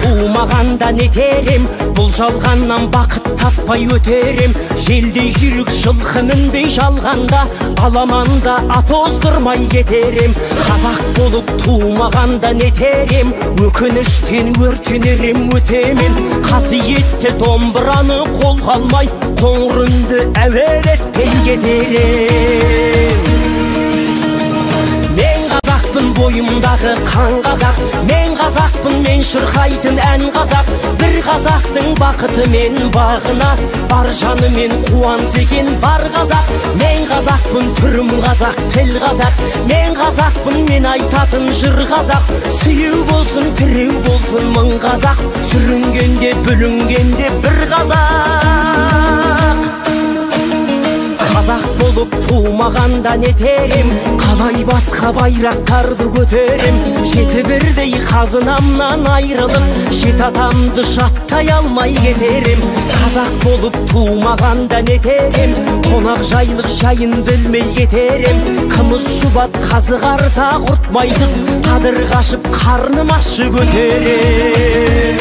Туумаганда нетерем, бул жалганнан бакыт таппай өтерем. Желдей жүрүк жылкы мінбей жалганда, аламанда ат оздурмай кетерем. Казак болуп туумаганда нетерем, өкүнүштен өртүнерем өтемен. Касиетте домбураны колго алмай, коңур үнді әуелеттен кетерем. Мен казакпын, бойымдағы қан казак. Мен казакпын, мен шырқайтын ән казак. Бір казактың бақыты мен бағына, бар жаны мен қуанса екен бар казак. Мен казакпын, түрім казак, тіл казак. Мен казакпын, мен айтатын жыр казак. Сүйеу болсын, тіреу болсын мың казак. Сүрінгенде, бүлінгенде бір казак. Казак болуп туумаганда нетерем, калай баска байрактарды көтерем. Жети бирдей казынамнан айрылып, жет атамды жаттай алмай кетерем. Казак болуп туумаганда нетерем, конак жайлык жайын билмей кетерем. Кымыз шубат казыгарда куртмайсыз, кадыр кашып карным ашы көтерем.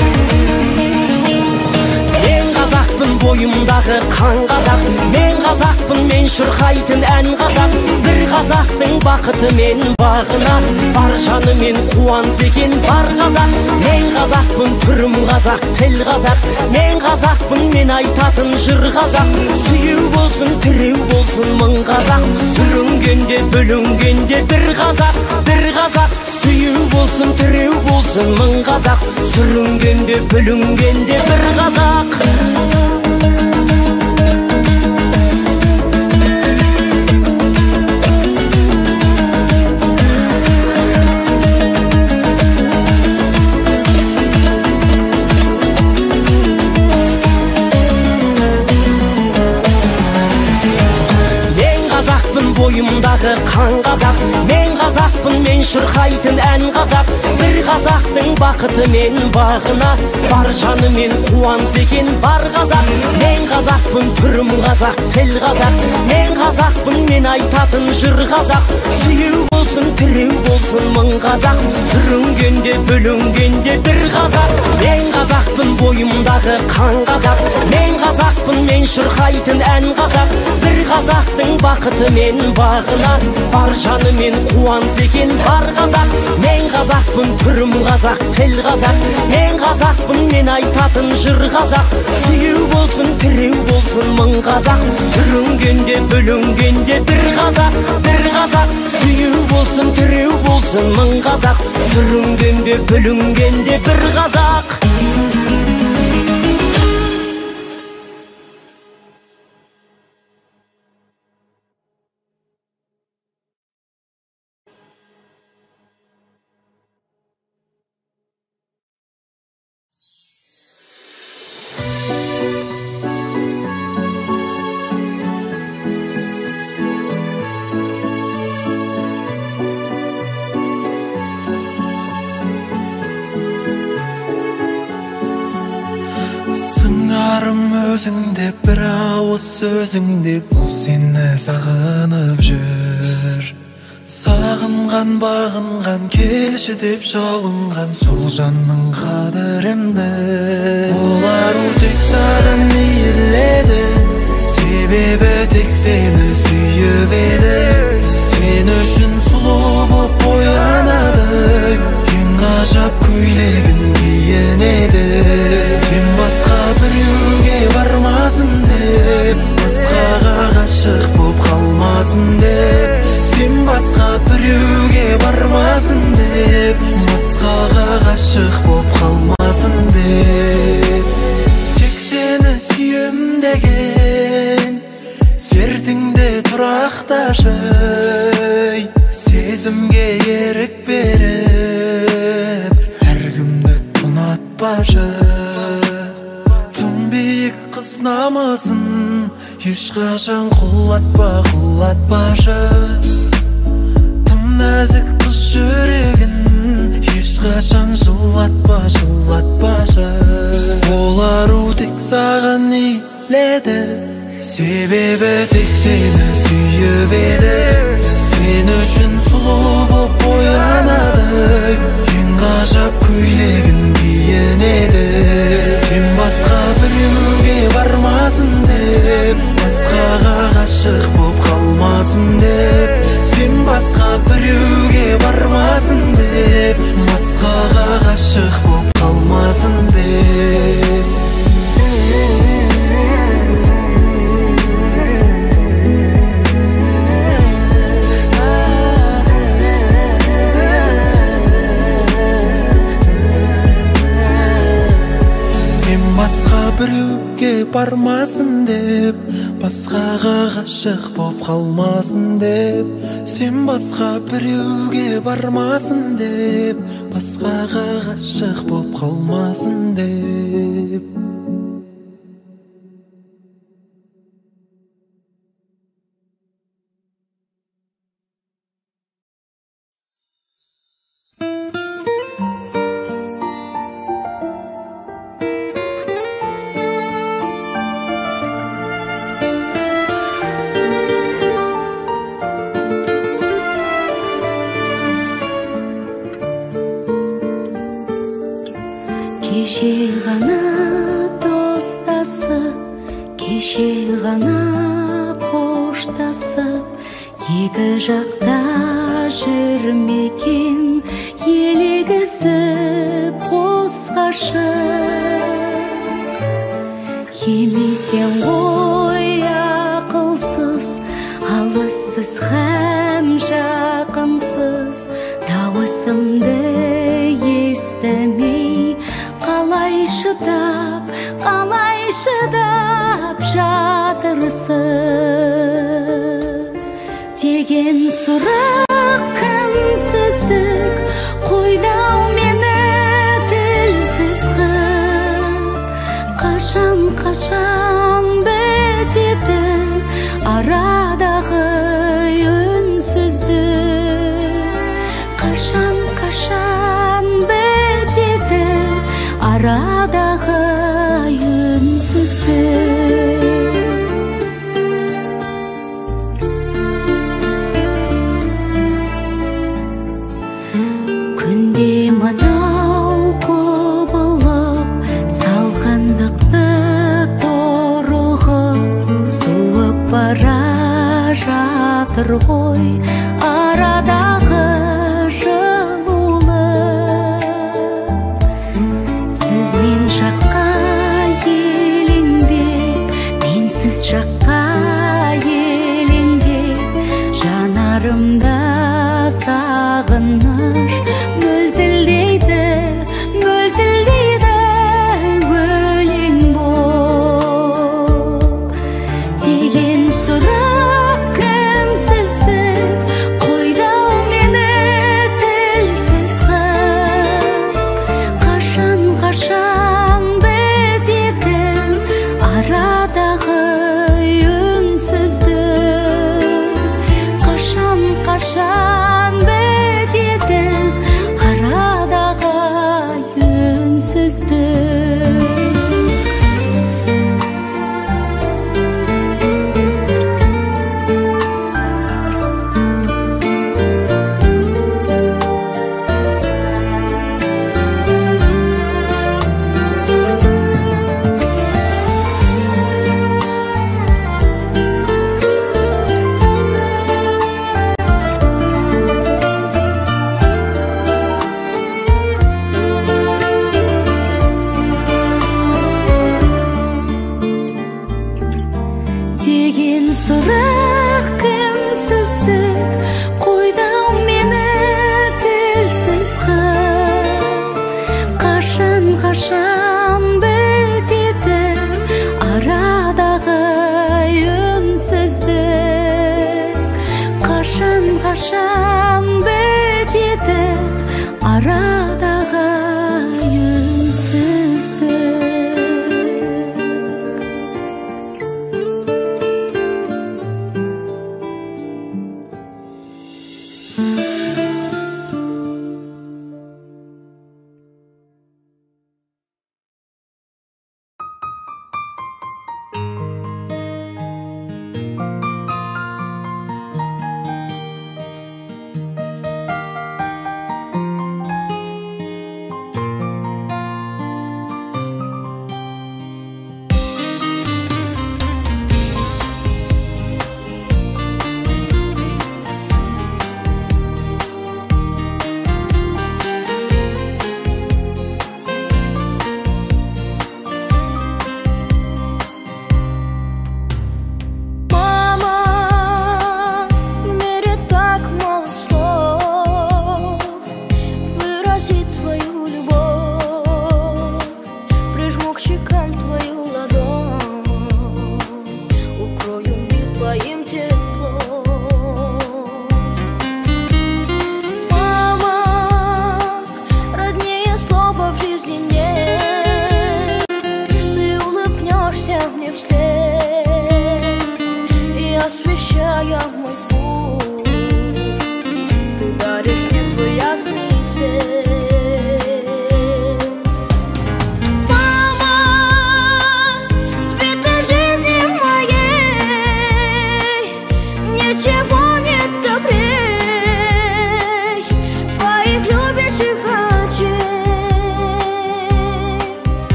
Бойымдағы қан казак. Мен казакпын, мен шырқайтын ән казак. Бір казактың бақыты мен бағына, бар жаны мен қуанса екен бар казак. Мен казакпын, түрім казак, тіл казак. Мен казакпын, мен айтатын жыр казак. Сүйеу болсын, тіреу болсын мың казак. Сүрінгенде, бүлінгенде бір казак, бір казак. Сүйеу болсын, тіреу болсын мың казак. Сүрінгенде, бүлінгенде бір казак. Бойымдағы қан казак. Мен казакпын, мен шырқайтын ән казак. Бір казактың бақыты мен бағына, бар жаны мен қуанса екен бар казак. Мен казакпын, түрім казак, тіл казак. Мен казакпын, мен айтатын жыр казак. Сүйеу болсын, тіреу болсын мың казак. Сүрінгенде, бүлінгенде бір казак. Мен казакпын, бойымдағы қан казак. Мен казакпын, мен шырқайтын ән казак. Бір казактың бақыты мен бағына, бар жаны мен қуанса екен бар казак. Мен казакпын, түрім казак, тіл казак. Мен казакпын, мен айтатын жыр казак. Сүйеу болсын, тіреу болсын мың казак. Сүрінгенде, бүлінгенде бір казак, бір казак. Сүйеу болсын, тіреу болсын мың казак. Сүрінгенде, бүлінгенде бір казак. Өзіңде бір ауыз сөзіңде, бұл сені сағынып жүр. Сағынған, бағынған, келші деп жалынған сол жанның қадірін біл. Олар тек саған мейіледі, себебі тек сені сүйіп еді. Сен үшін сұлу боп боянады, ең ғажап көйлегін киінеді. Сен басқа біреуге бармасын деп, басқаға ғашық боп қалмасын деп. Сен басқа біреуге бармасын деп, басқаға ғашық боп қалмасын деп. Тек сені сүйем деген сертіңде тұрақташы, сезімге ерік беріп ешқашан құлатпашы тым нәзік қыз жүрегін ешқашан жылатпашы ол ару тек саған иледі себебі тек сені сүйіп еді сен үшін сұлу боп боянады ең ғажап көйлегін киінеді сен басқа біреуге бармасын деп басқаға ғашық боп қалмасын деп сен басқа біреуге бармасын деп басқаға ғашық боп қалмасын деп басқа біреуге бармасын деп басқаға ғашық боп қалмасын деп сен басқа біреуге бармасын деп басқаға ғашық боп қалмасын деп Кеше ғана достасып, кеше ғана қоштасып, екі жақта жүрмекен елегізіп қос ғашық. Емесең ғой ақылсыз, алыссыз һәм жақынсыз, дауысымды естімей қалай шыдап жатырсыз деген сұрақ кімсіздік қойдау мені тілсіз қып қашан бітеді арадағы үнсіздік қашан бітеді арадағы үнсіздік күнде мынау құбылып салқындықты торығып суып бара жатыр ғой арадағы жаққа елеңдеп жанарымда сағыныш мөлтілдейді өлең боп деген сұрақ кімсіздік қойдау мені тілсіз қып қашан бітеді арадағы қашан бітеді арадағы үнсіздік деген сұрақ кімсіздік қойдау мені тілсіз қып қашан бітеді арадағы үнсіздік қашан бітеді арадағы үнсіздік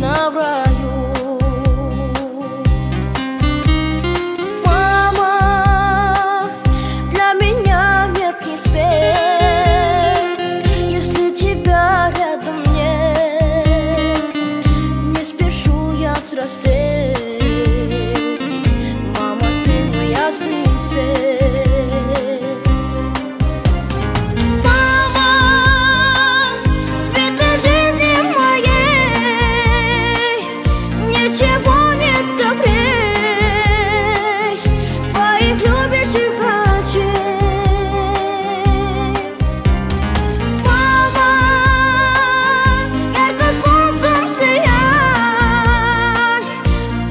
точно в раю. Мама, для меня меркнет свет, если тебя рядом нет. Не спешу я взрослеть, мама, ты мой ясный свет. Мама, свет жизни моей, ничего нет добрей твоих любящих очей. Мама, ярко солнцем сияй,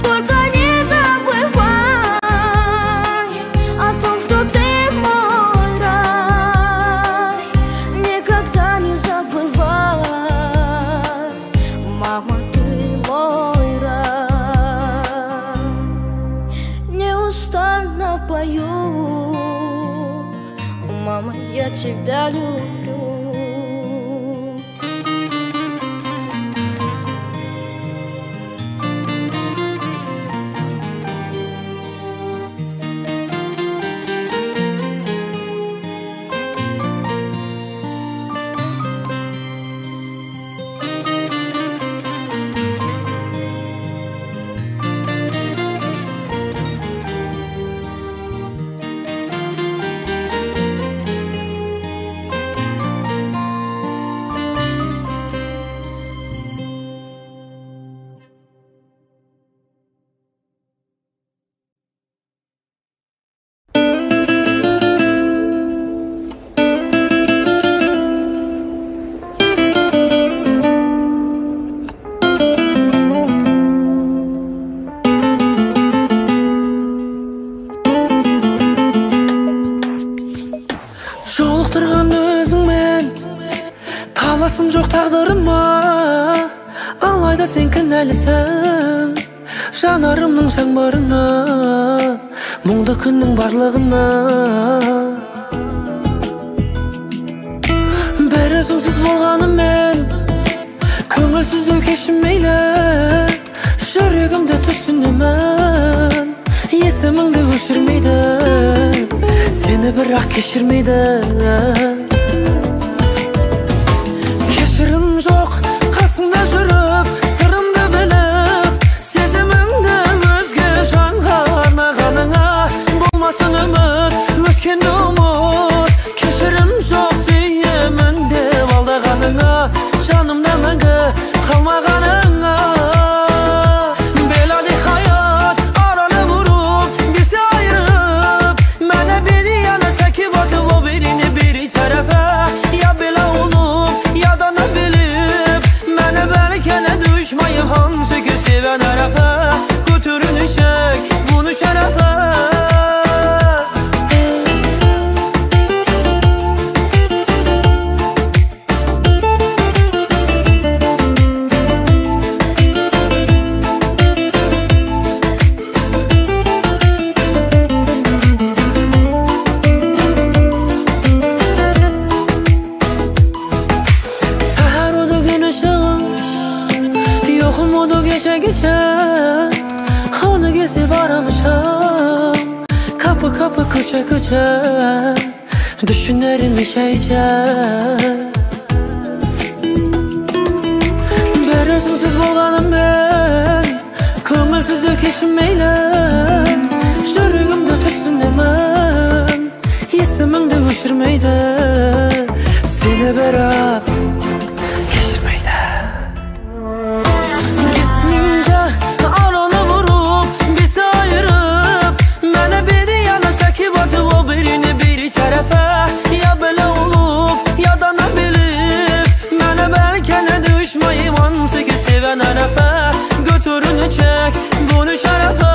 только не забывай о том, что ты мой рай. Никогда не забывай, мама, ты мой рай. Неустанно пою, мама, я тебя люблю. Жолықтырған өзіңмен таласым жоқ тағдырыма, алайда сен кінәлісің жанарымның жаңбырына, мұңды күннің барлығына. Бір өзіңсіз болғанымен көңілсіздеу кешірмейлі, жүрегімді түсінемін, есіміңді өшірмейді, сені бірақ кешірмейді. Кешірім жоқ қасыңда жүріп, сырымды біліп, сезіміңді өзге жанға арнағаныңа, болмасын үміт, өткенді ұмыт. Кешірім жоқ сүйемін деп алдағаныңа, жанымда мәңгі қалмағаныңа. Beladi hayat aranı vurup bizi ayırıp, mene bir yana çekip atıp o birini biri tarafa. Ya bela olup ya da ne bilip, mene belki ne düşmayıp hamsı ki seven tarafa. Götürünü çek bunu şerefe. Seher oldu gün ışığım, yokum oldu gece gece. Onu gezip aramışam, kapı kapı köçe köçe, düşünerim işeyce. Bir özümsüz bolganım ben, köngülsüzlük kechirmeyle, жүрегімді түсінемін, есіміңді өшірмейді, сені бірақ кешірмейді. Kesince aranı vurup bizi ayırıp, mene bir yana çekip atıp o birini biri tarafa. Ya böyle olup ya da ne bilip, mene belki ne düşmayım hansı ki seven tarafa. Götürünü çek bunu şerefe.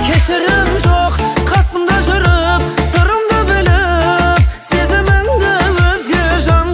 Keşirim çok kasımda жүріп, sırımda bilip, сезіміңді өзге жан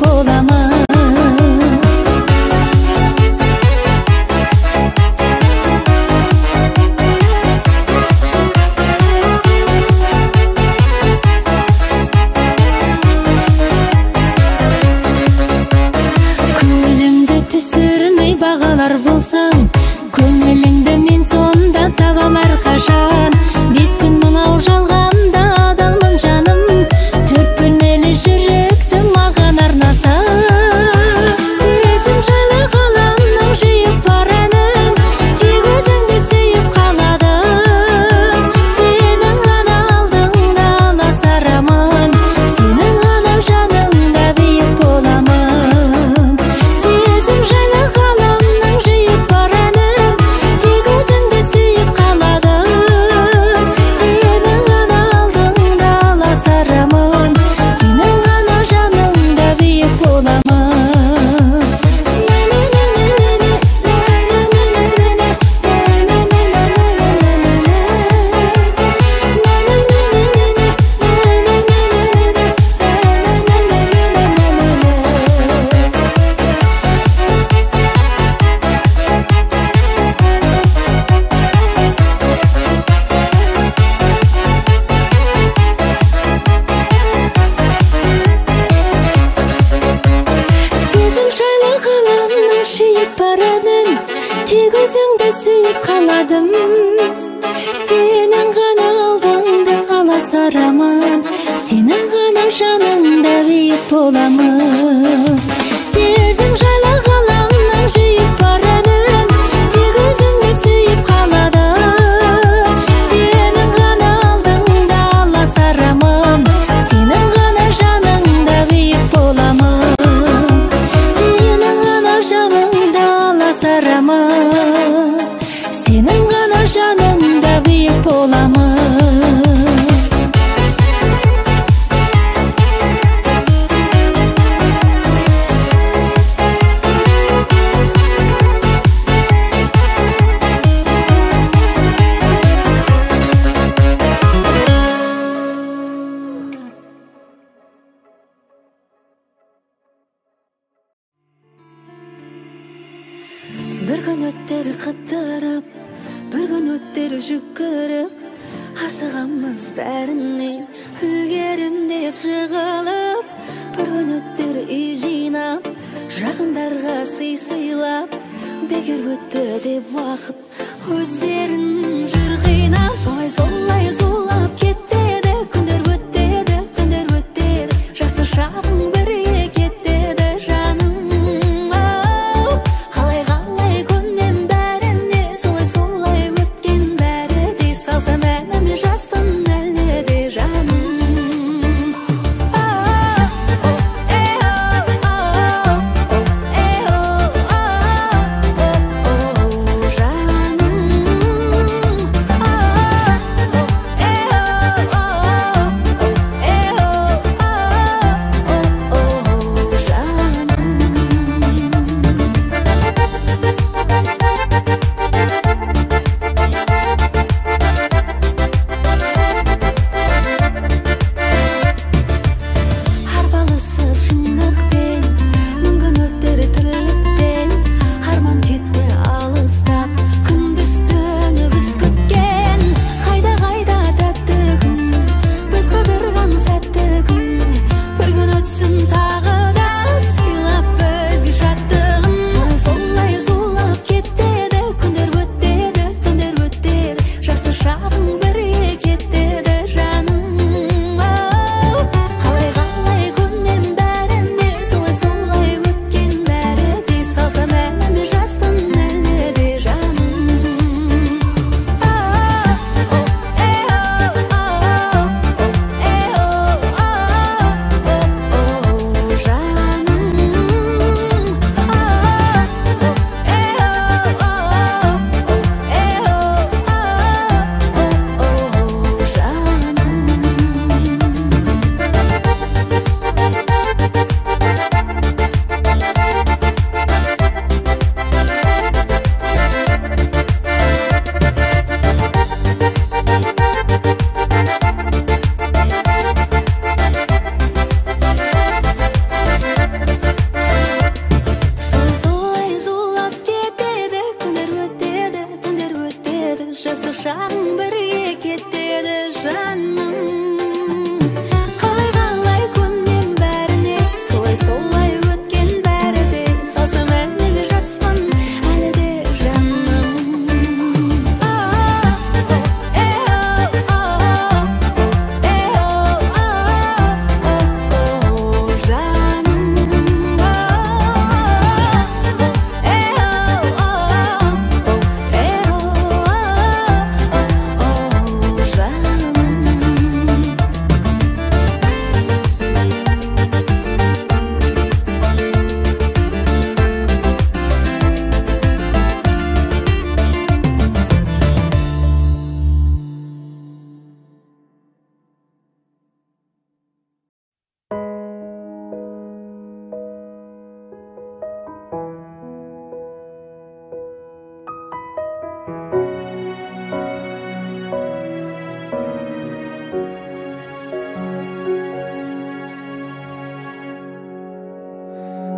боламын. Көңіліңді түсірмей бағалар болсам, көңіліңді мен сонда табам әрқашан. 5 күн мынау жалғанда адалмын жаным, 4 бөлмелі жүректі маған арнаса. Сезім жайлы ғаламның жиып бар әнім, тек өзіңді сүйіп қаладым. Сенің ғана алдыңда аласарамын, сенің ғана жаныңда биік боламын. Сезім жайлы ғаламның жиып бар әнім, тек өзіңді сүйіп қаладым. Сенің ғана алдыңда аласарамын, сенің ғана жаныңда биік боламын. Сезім жайлы ғаламның жиып бар әнін, тек өзіңді сүйіп қаладым. Сенің ғана алдыңда аласарамын, сенің ғана жаныңда биік боламын. Сезім жайлы ғаламның жиып бар әнін, тек өзіңді сүйіп қаладым. Сенің ғана алдыңда аласарамын, сенің ғана жаныңда биік боламын. Сенің ғана жаныңда аласарамын, сенің ғана жаныңда биік боламын. Bir gün ötteri қыттырып, bir gün ötteri жүгіріп, асығамыз бәрінен үлгерім деп жығылып. Bir gün ötteri үй жинап, жақындарға сый-сыйлап, бекер өтті деп уақыт өздерін жүр қинап. Солай зулап кеттеді, күндер өттеді, жасты шағың бірге кеттеді жаным. Қалай көнем бәріне, солай өткен бәрі де, салсам әніме жаспын әлі де жаным.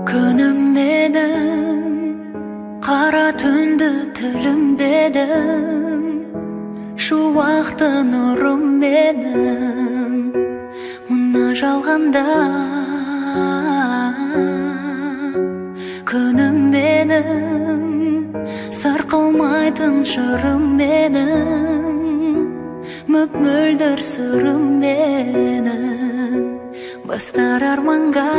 Күнім менің қара түнді тілімдедің, шуақты нұрым менің мына жалғанда. Күнім менің сарқылмайтын жырым менің, мөп-мөлдір сырым менің бастар арманға.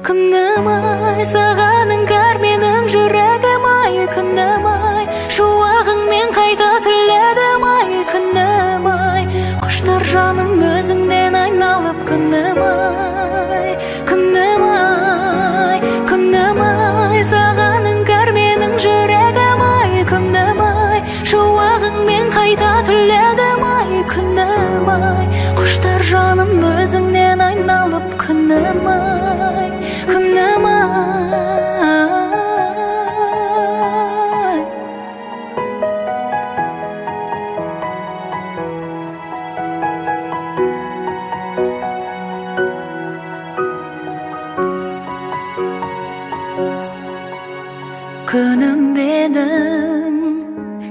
Күнім ай, сағаның кәр менің жүрегім ай. Күнім ай, шуағыңмен қайта түледім ай. Күнім ай, құштар жаным өзіңнен айналып. Күнім ай, күнім ай, күнім ай, сағаның кәр менің жүрегім ай. Күнім ай, шуағыңмен қайта түледім ай. Күнім ай, құштар жаным өзіңнен айналып. Күнім ай, күнім ай. Күнім менің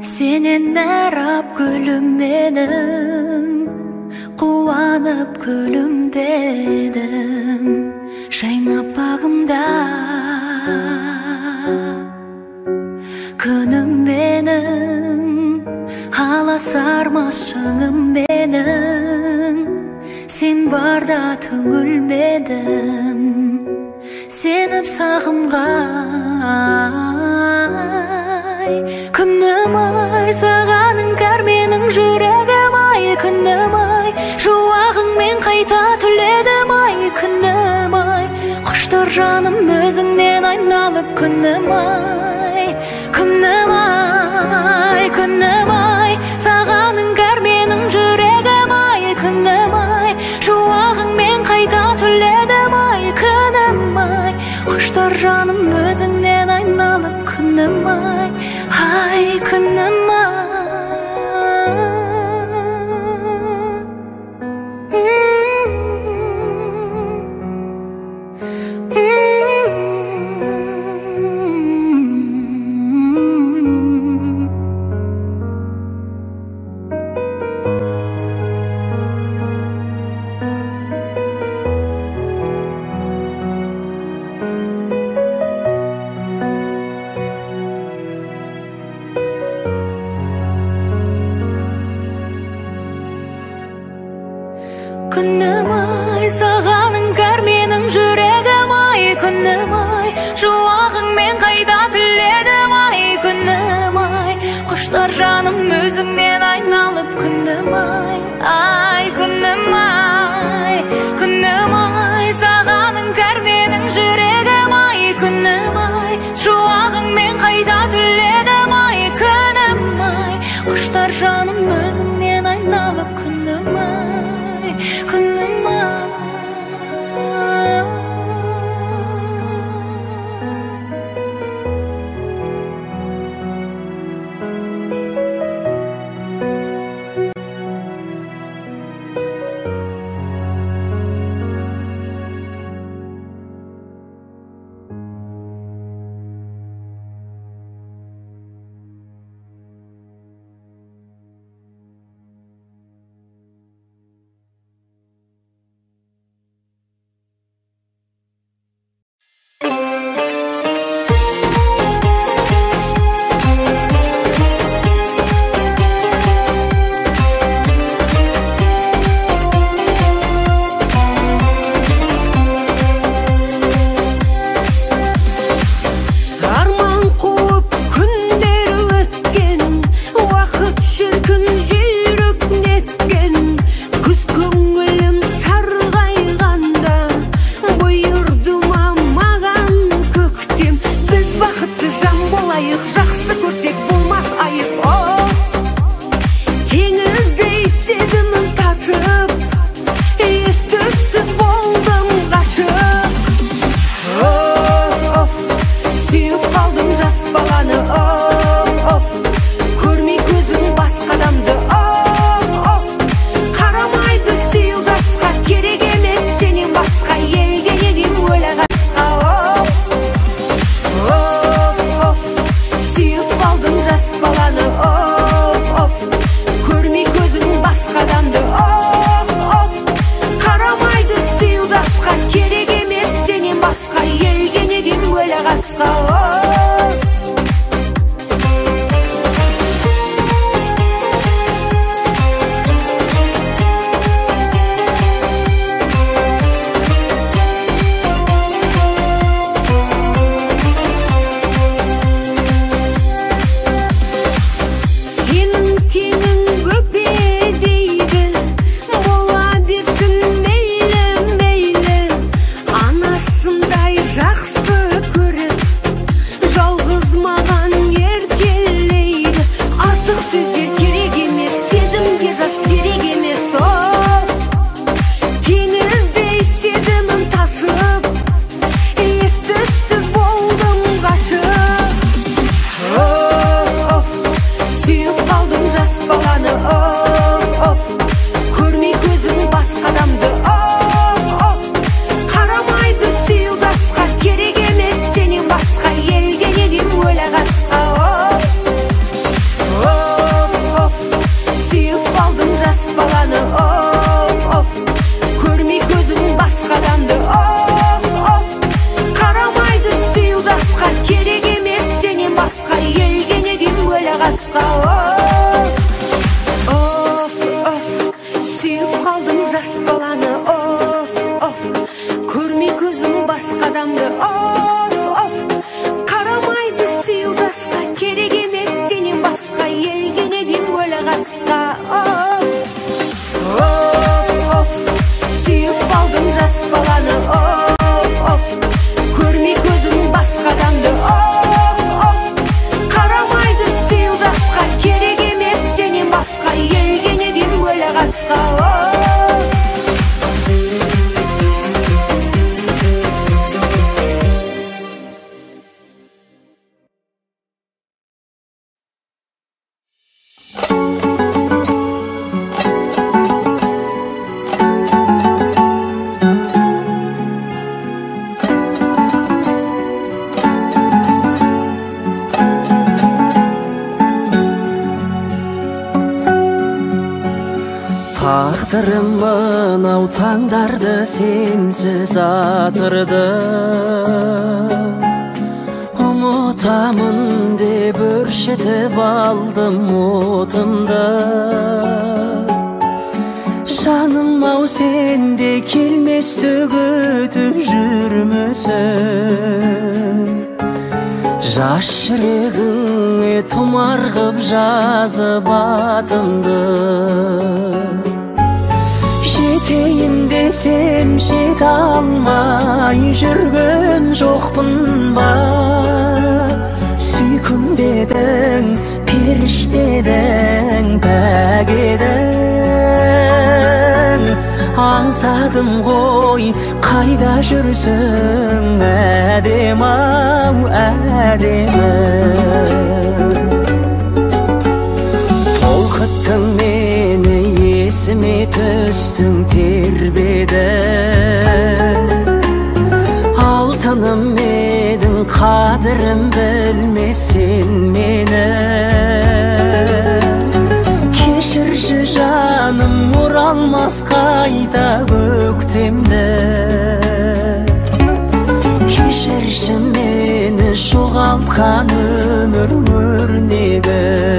сенен әрап гүлім менің, қуанып күлімдедім жайнап бағымда. Күнім менің аласармас шыңым менің, сен барда түңілмедім сеніп сағымғай. Күнім ай, сағаның кәр менің жүрегім ай. Күнім ай, шуағыңмен қайта түледім ай. Күнім ай, құштар жаным өзіңнен айналып. Күнім ай, күнім ай, күнім ай, сағаның кәр менің жүрегім ай. Күнім ай, шуағыңмен қайта түледім ай. Күнім ай, құштар жаным өзіңнен айналып. Күнім ай, ай, күнім ай. Күнім ай, сағаның кәр менің жүрегім ай. Күнім ай, шуағыңмен қайта түледім ай. Күнім ай, құштар жаным өзіңнен айналып. Күнім ай, ай, күнім ай, күнім ай, сағаның кәр менің жүрегім ай. Күнім ай, шуағыңмен қайта түледім ай. Күнім ай, құштар жаным өзіңнен айналып. Күнім ай, күнім ай. басқа елге неден бөлек асқа. Taqdirim mınau tаңдарды sensiz atırdı. Umutamın deb örşetip aldım otumda. Жаным-ау сенде келместі күтіп жүрмісің? Жас жүрегіңе тұмар қып жазып атымды. Жетейін десем жете алмай жүрген жоқпын ба? Сүйкім дедің, періштедің, пәк едің. Аңсадым ғой, қайда жүрсің, әдем-ау, әдемі. Толқыттың мені, есіме түстің, тербедің. Алтыным едің, қадірім білмесен мені. Кешірші жаным, оралмас қайта көктемді. Кешірші мені, жоғалтқан өмір өрнегім.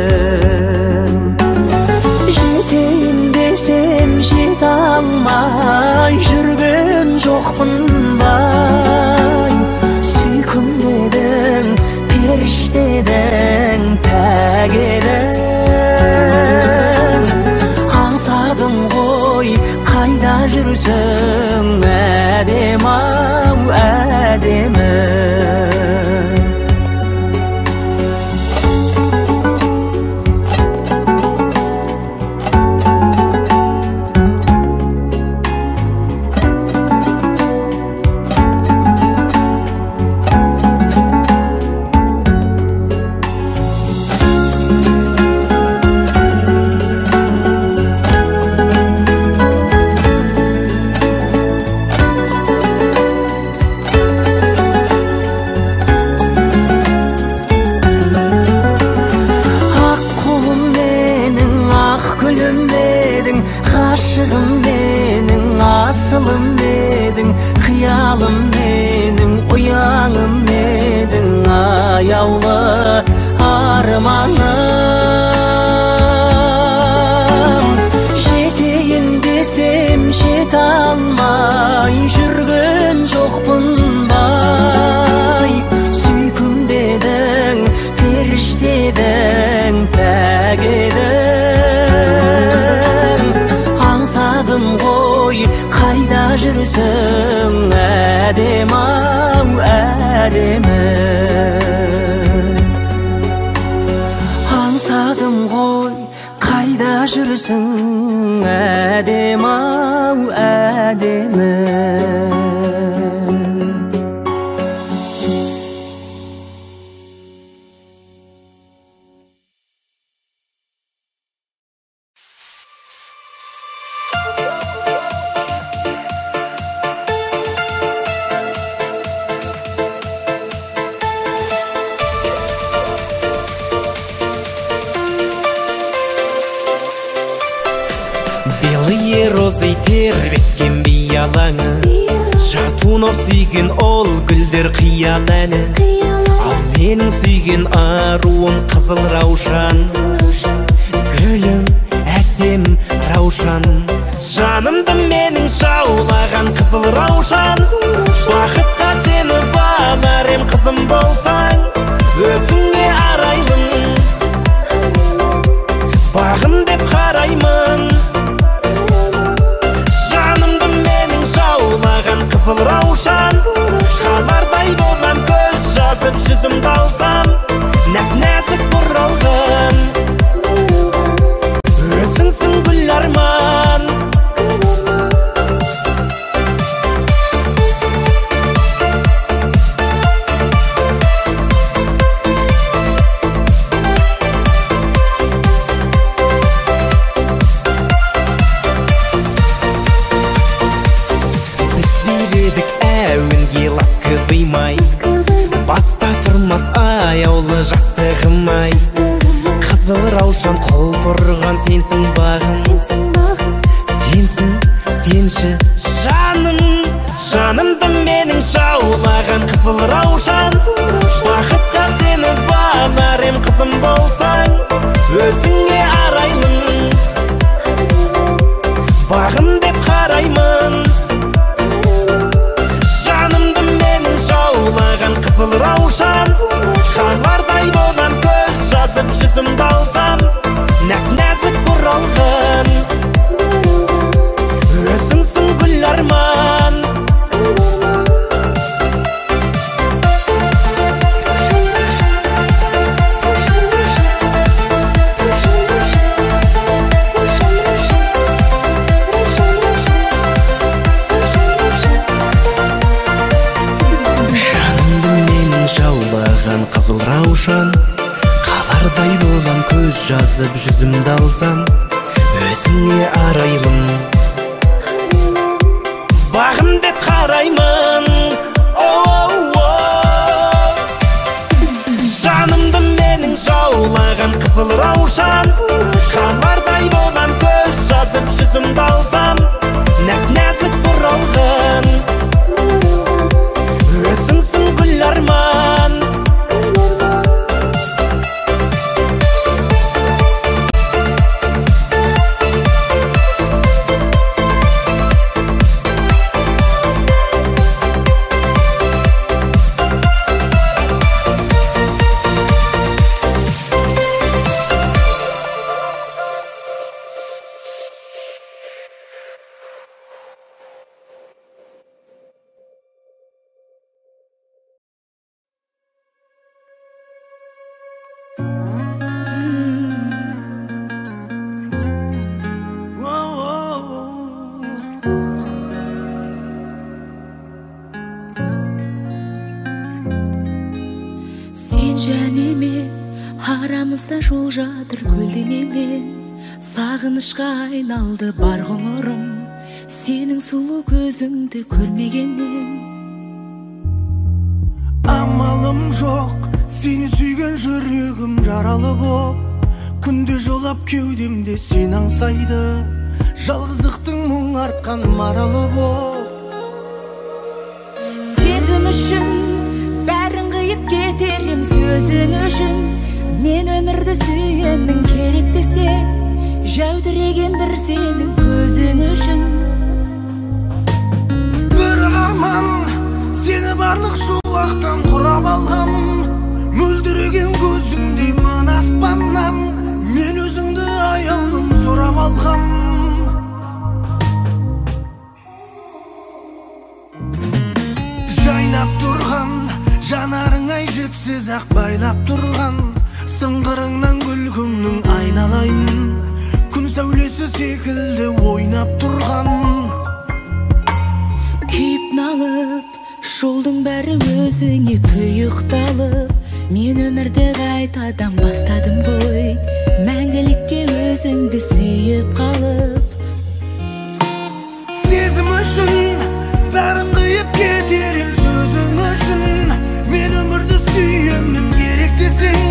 Жетейін десем жете алмай жүрген жоқпын бай. Сүйкім дедің, періштедің, пәк едің. Аңсадым ғой, қайда жүрсің, әдем-ау, әдемі. Ғашығым менің, асылым менің, қиялым менің, жүрсің әдем-ау, әдемі. Аңсадым ғой, қайда жүрсің әдем-ау, әдемі. Белые розы тербеткен биялаңы, жатунов сүйген ол гүлдер қиял әні. Ал менің сүйген аруым қызыл раушан, гүлім әсем раушан. Жанымды менің жаулаған қызыл раушан, бақытқа сені бағарым қызым болсаң, өзіңе арайлым, бағым деп қараймын. Қызыл раушан, қалардай болған көз жазып жүзімді алсам, нәп-нәзік бұралғын, өзіңсің гүл арман. Баста тұрмас аяулы жастығым-ай, қызыл раушан құлпырған сенсің бағым, сенсің, сенші жаным. Жанымды менің жаулаған қызыл раушан, бақытқа сені бағарым қызым болсаң, өзіңе арайлым, бағым деп қараймын. Қызыл раушан, қалардай болған көз жазып жүзімді алсам, нәп-нәзік бұралғын, өзіңсің гүл арман. Қызыл раушан, қалардай болған көз жазып жүзімді алсам, өзіңе арайлым, бағым деп қараймын. Жанымды менің жаулаған қызыл раушан, қалардай болған көз жазып жүзімді алсам, нәп-нәзік бұралғын, өзіңсің гүл арман. Арамызда жол жатыр көлденеңнен, сағынышқа айналды бар ғұмырым, сенің сұлу көзіңді көрмегеннен. Амалым жоқ, сені сүйген жүрегім жаралы боп, күнде жолап кеудемде сен аңсайды, жалғыздықтың мұң артқан маралы боп. Сезім үшін бәрін қиып кетерім сөзің үшін, мен өмірді сүйемін керек десе, жәудіреген бір сенің көзің үшін. Бір арман, сені барлық шуақтан құрап алғам, мөлдіреген көзіңдей мына аспаннан, мен өзіңді аяулым сұрап алғам. ойнап тұрған, жанарыңай жіпсіз ақ байлап тұрған, сыңғырыңнан күлкіңнің айналайын, күн сәулесі секілді ойнап тұрған. Күйіп налып, жолдың бәрі өзіңе тұйықталып, мен өмірді қайтадан бастадым ғой, мәңгілікке өзіңді сүйіп қалып. Сезім үшін бәрін қиып кетерім сөзің үшін, мен өмірді сүйемін керек десең,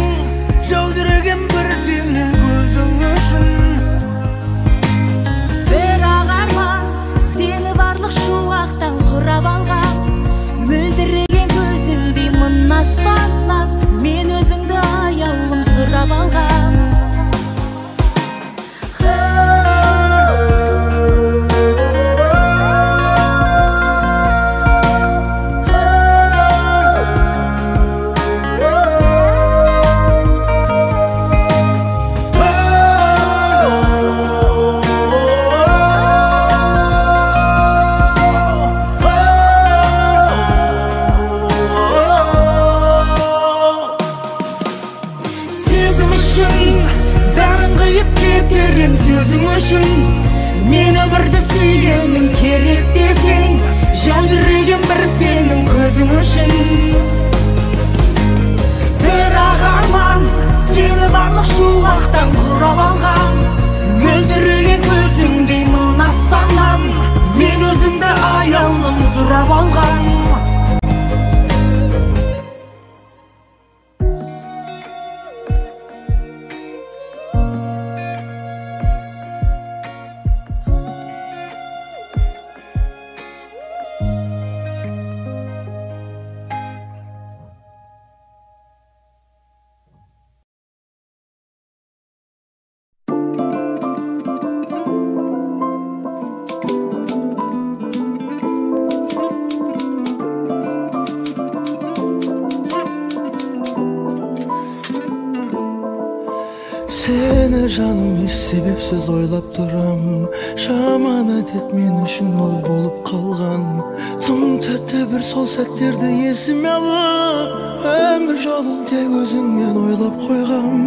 жаудыреген бір сенің көзің үшін. Бірақ арман сені барлық шуақтан құрап алған, мөлдіреген көзіңдей мың аспаннан, мен өзіңді аяулым сұрап алған. Сөзің үшін мен өмірді сүйемін керек десең, жәудіреген бір сенің көзің үшін. Бірақ арман сені барлық шуақтан құрап алған, мөлдіреген көзіңдей мың аспаннан, мен өзіңді аяулым сұрап алған. Seni canım hiç sebepsiz oylap duram, жаман әдет мен үшін ол болып қалған. Тым тәтті бір сол сәттерді есіме алып, өмір жолын тек өзіңмен ойлап қойғам.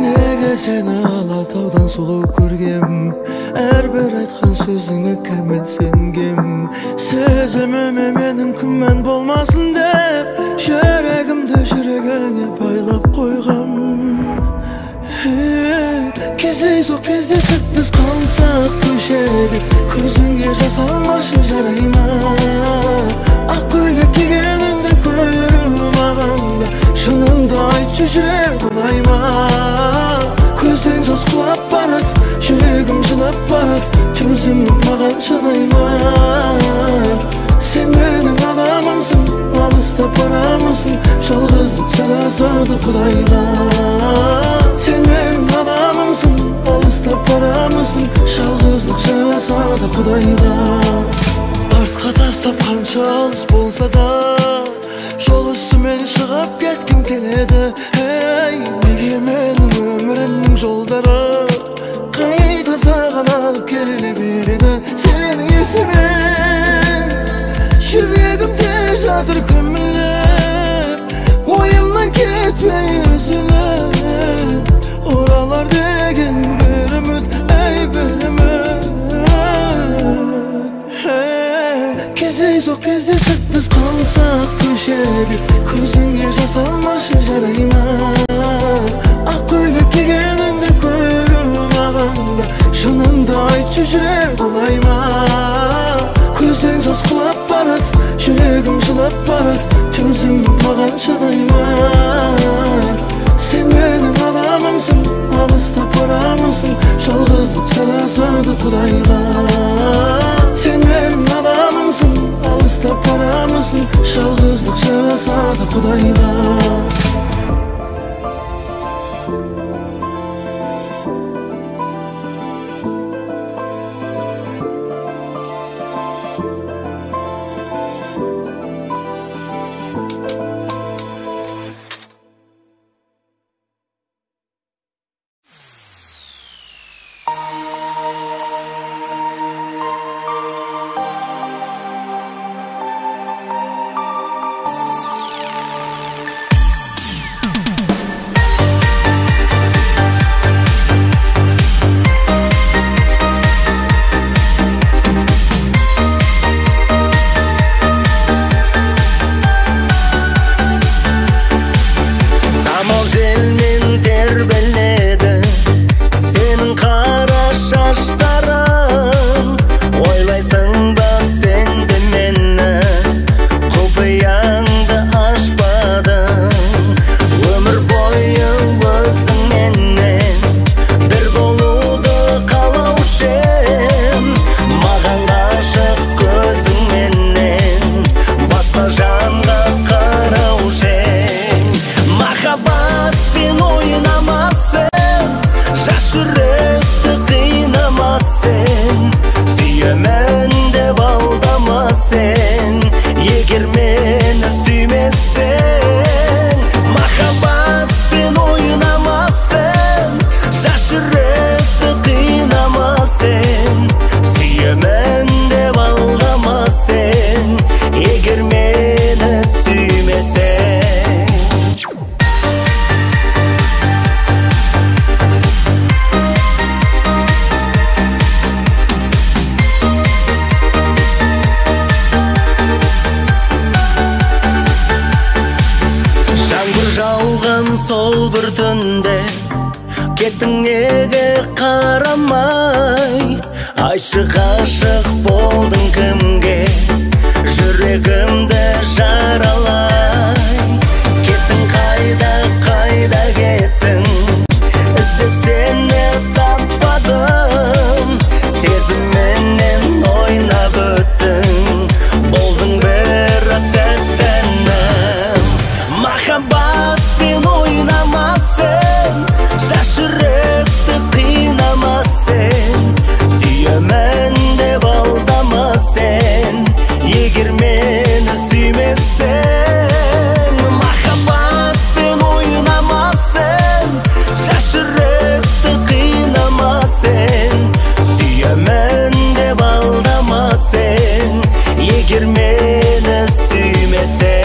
Неге сені Алатаудан сұлу көргем, әрбір айтқан сөзіңе кәміл сенгем. Сөзіміме менің күмән болмасын деп, жүрегімді жүрегіңе байлап қойғам. Кездейсоқ кездесіп біз қалсақ көшеде, көзіңе жас алмашы жарай ма? Ақ көйлек кигеніңді көріп мағанда, шыныңды айтшы жүрек ұнай ма? Көзден жас құлап барады, жүрегім жылап барады, төзімім маған шыдай ма? Сен менің адамымсың, алыстап барамысың, жалғыздық жарасады Құдайға. Сен менің адамымсың, алыстап барамысың, жалғыздық жарасады Құдайға. Артқа тастап қанша алыс болса да, жол үстімен шығып кеткім келеді. Ей, неге менің өмірімнің жолдары қайта саған алып келе береді? Сенің есімен жүрегімде жатыр көміліп, ойымнан кетпей үзіліп, оралар деген бір үміт, әй бір үміт. Кездейсоқ кездесіп біз қалсақ көшеде, көзіңе жас алмашы жарай ма? Ақ көйлек кигеніңді көріп мағанда, шыныңды айтшы жүрек ұнай ма? Көзден жас құлап барады, жүрегім жылап барады, төзімім маған шыдай ма? Сен менің адамымсың, алыстап барамысың, жалғыздық жарасады Құдайға. Сен менің адамымсың, алыстап барамысың, жалғыздық жарасады Құдайға. сол бір түнде кеттің неге қарамай айтшы ғашық болдың кімге жүрегімді жаралай кеттің қайда кеттің іздеп сені таппадым сезімменен ойнап өттің болдың бірақ тәттәнім махаббатпен ойнамасын жас жүректі қинамасын сүйемін деп алдама сен егер мені сүймесең махаббатпен ойнамасын жас жүректі қинамасын сүйемін деп алдама сен егер мені сүймесең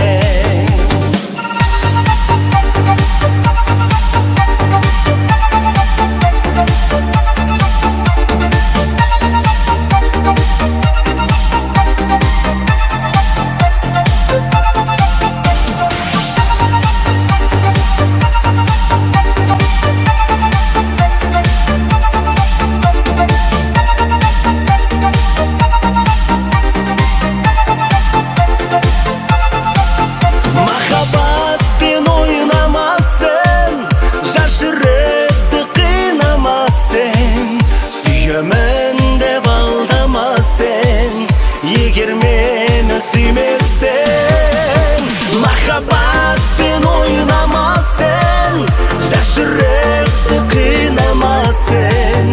егер мені сүймесең махаббатпен ойнамасын жас жүректі қинамасын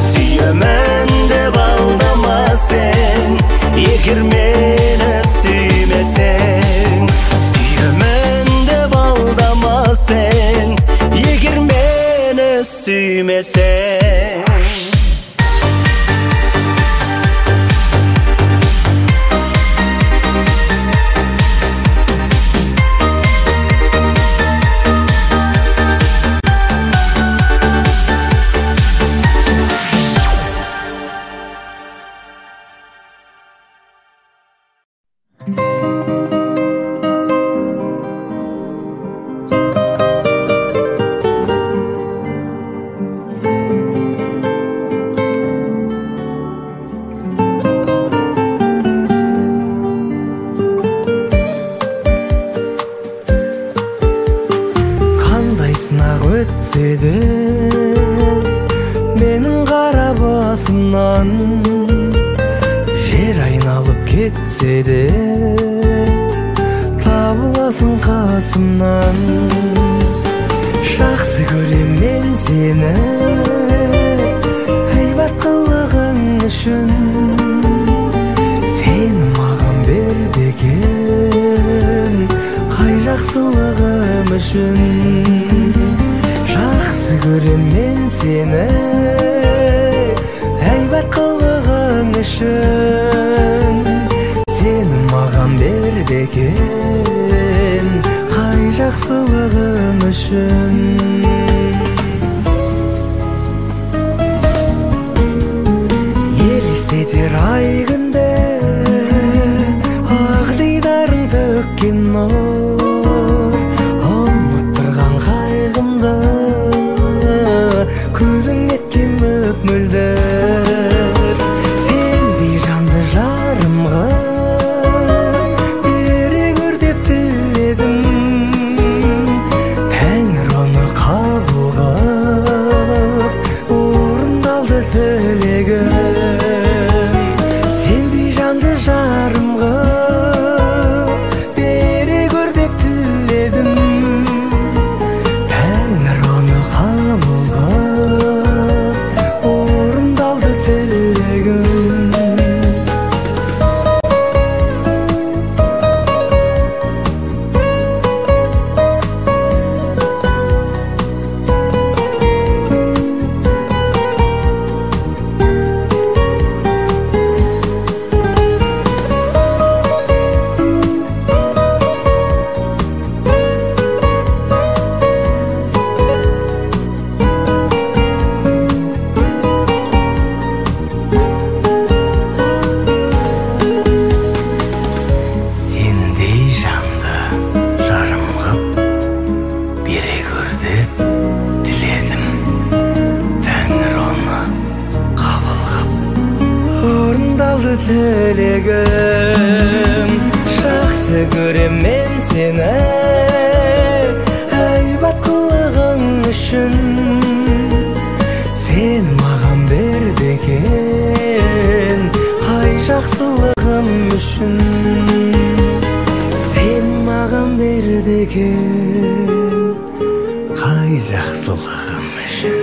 сүйемін деп алдама сен егер мені сүймесең сүйемін деп алдама сен егер мені сүймесең менің қара басымнан жер айналып кетсе де табыласың қасымнан жақсы көрем мен сені әйбат қылығың үшін сені маған бер деген қай жақсылығым үшін жақсы көрем мен сені әйбат қылығың үшін сені маған бер деген қай жақсылығым үшін елестетер ай күнде ақ дидарың төккен нұр ұмыттырған қайғымды көзің еткен мөп-мөлдір сендей жанды жарымға бере көр деп тіледім тәңір оны қабыл қылып орындалды тілегім сендей жанды жарымға бере көр seni aybatlığın üçün sen mağan berdegen ay жақсылығым үшін sen mağan berdegen ay жақсылығым үшін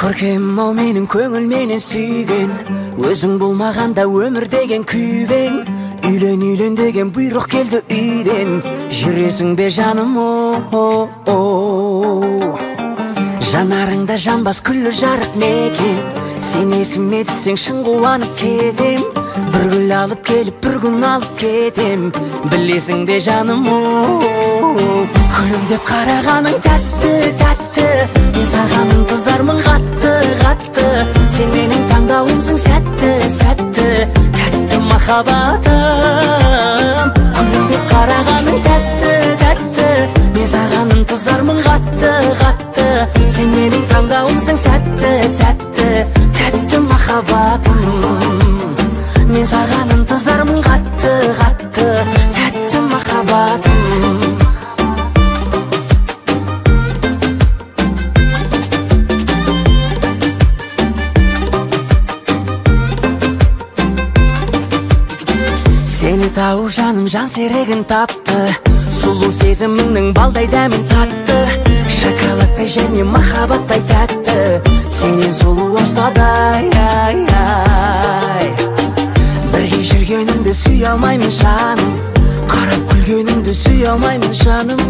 Көркем ау менің көңіл менен сүйген, өзің болмағанда өмір деген күйбең. Үйлен деген бұйрық келді үйден, жүресің бе жаным жанарыңда жанбас күллі жарық некен, сен есіме түссең шын қуанып кетем. Бір гүл алып келіп бір күн алып кетем, білесің бе жаным күлімдеп қарағаның тәтті тәтті, мен саған ынтызармын қатты қатты, сен менің таңдауымсың сәтті сәтті, тәтті махаббатым. Күлімдеп қарағаның тәтті тәтті, мен саған ынтызармын қатты қатты, сен менің таңдауымсың сәтті сәтті, тәтті махаббатым. Мен саған ынтызармын қатты қатты, тәтті махаббатым. Seni tau жаным жан серегін тапты, сұлу сезіміңнің балдай дәмін татты, шоколадтай және махаббаттай тәтті, сенен сұлу аспадай. Бірге жүргеніңді сүй алмаймын жаным, қарап күлгеніңді сүй алмаймын жаным,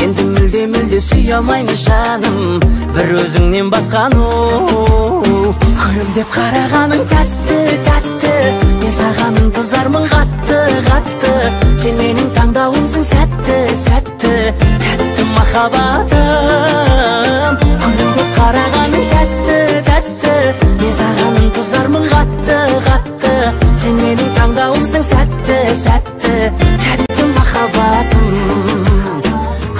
енді мүлде сүй алмаймын жаным, бір өзіңнен басқаны. Күлімдеп қарағаның тәтті, мен саған ынтызармын қатты, сен менің таңдауымсың сәтті, тәтті махаббатым. Күлімдеп қарағаның тәтті, мен саған ынтызармын қатты, сен менің таңдауымсың сәтті, тәтті махаббатым.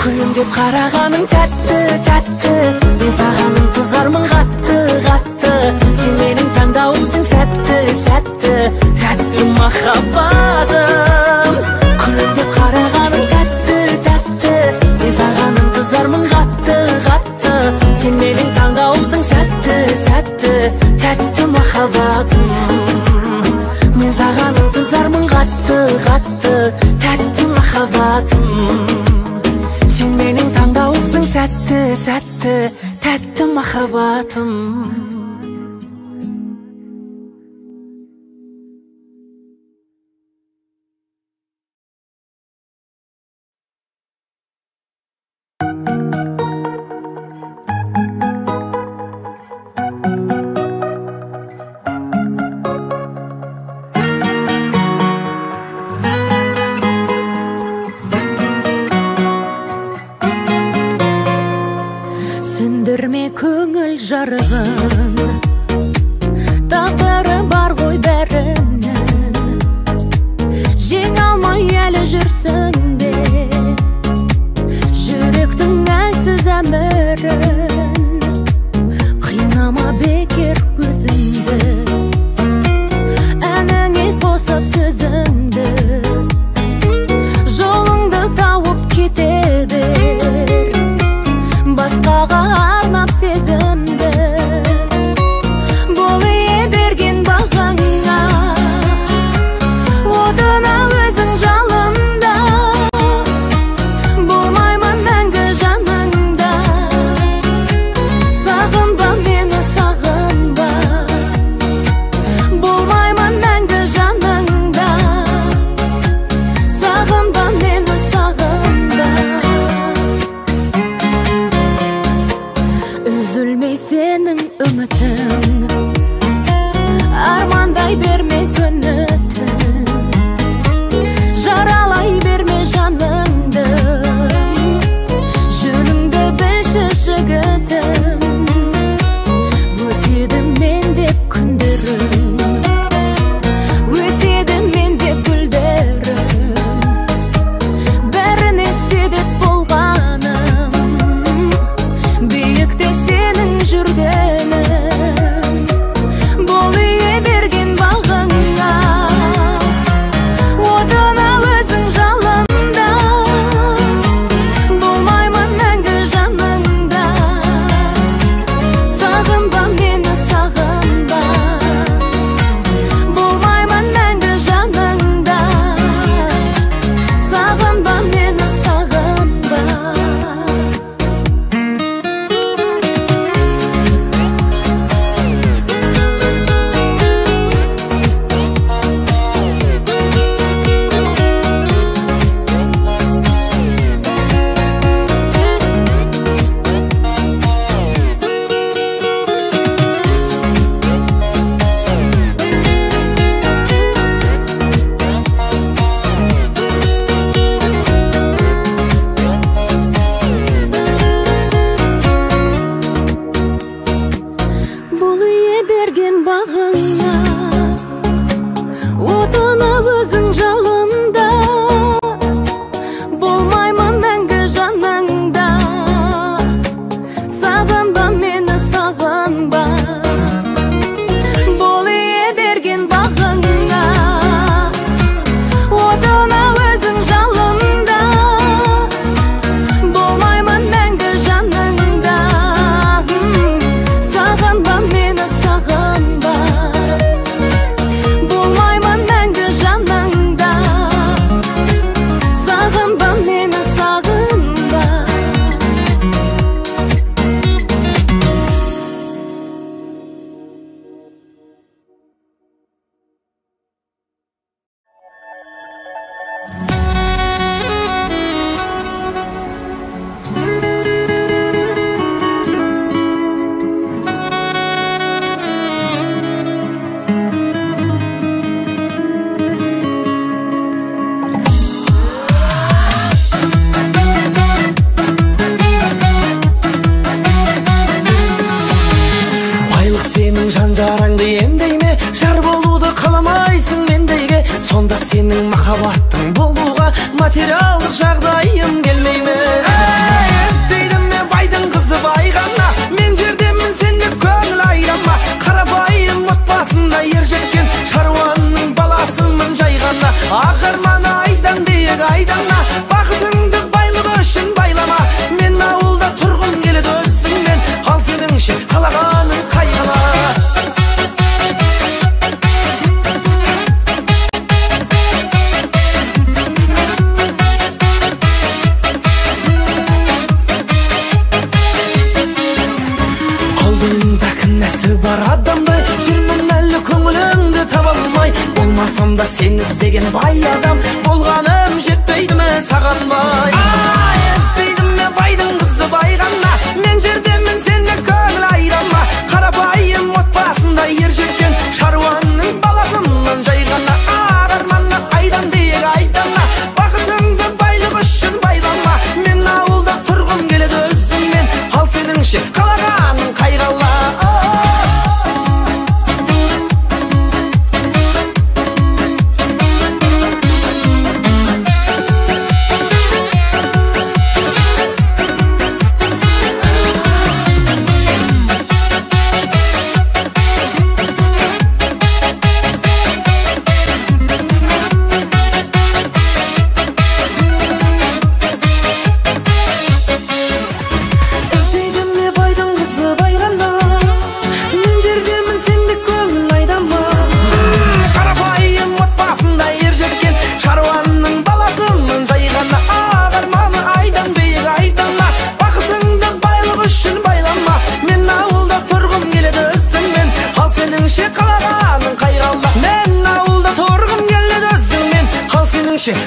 Күлімдеп қарағаның тәтті, мен саған ынтызармын қатты, сен менің таңдауымсың сәтті, тәтті махаббатым. Күлімдеп қарағаның тәтті, мен саған ынтызармын қатты, сен менің таңдауымсың сәтті, тәтті махаббатым. Мен саған ынтызармын қатты, тәтті махаббатым. Сен менің таңдауымсың сәтті, тәтті махаббатым. Сөндірме көңіл жарығын, тағдыры бар ғой бәрінің, жеңе алмай әлі жүрсің бе жүректің әлсіз әмірін. Қинама бекер өзіңді, әніңе қосып сөзіңді, жолыңды тауып кете бер, басқаға арнап сезімді. Бұл ие берген бағаңа, отына өзің жалында, Жан-жараңды емдейме, жар болуды қаламайсың мендейге. Сонда сенің махаббаттың болуға материалдық жағдайым келмейме. Іздейдім мен байдың қызы байғанна, мен жердемін сенде көңіл айрама. Қарапайым отбасында ер жеткен шаруаның баласымын жайғанна. Ақырманы айдан дейік айдана, бақытыңды байлығы үшін байлама. Мен ауылда тұрғым келеді өзіңмен, ал сенің ше қалағаның қайғыла. Бар адамдай жүрмін әлі көңіліңді таба алмай. Болмасам да сен іздеген бай адам, болғаным жетпейді ме саған бай. Іздейдім мен байдың қызы байғанна, мен жердемін сенде көңіл айрама. Қарапайым отбасында ер жеткен шаруаның баласымын жайғанна. Арманы айдан дейік айдана, бақытыңды байлық үшін байлама. Мен ауылда тұрғым келеді өзіңмен, ал сенің ше қалағаның қайғала.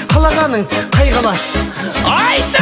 Қалағаның қайғала. Ай!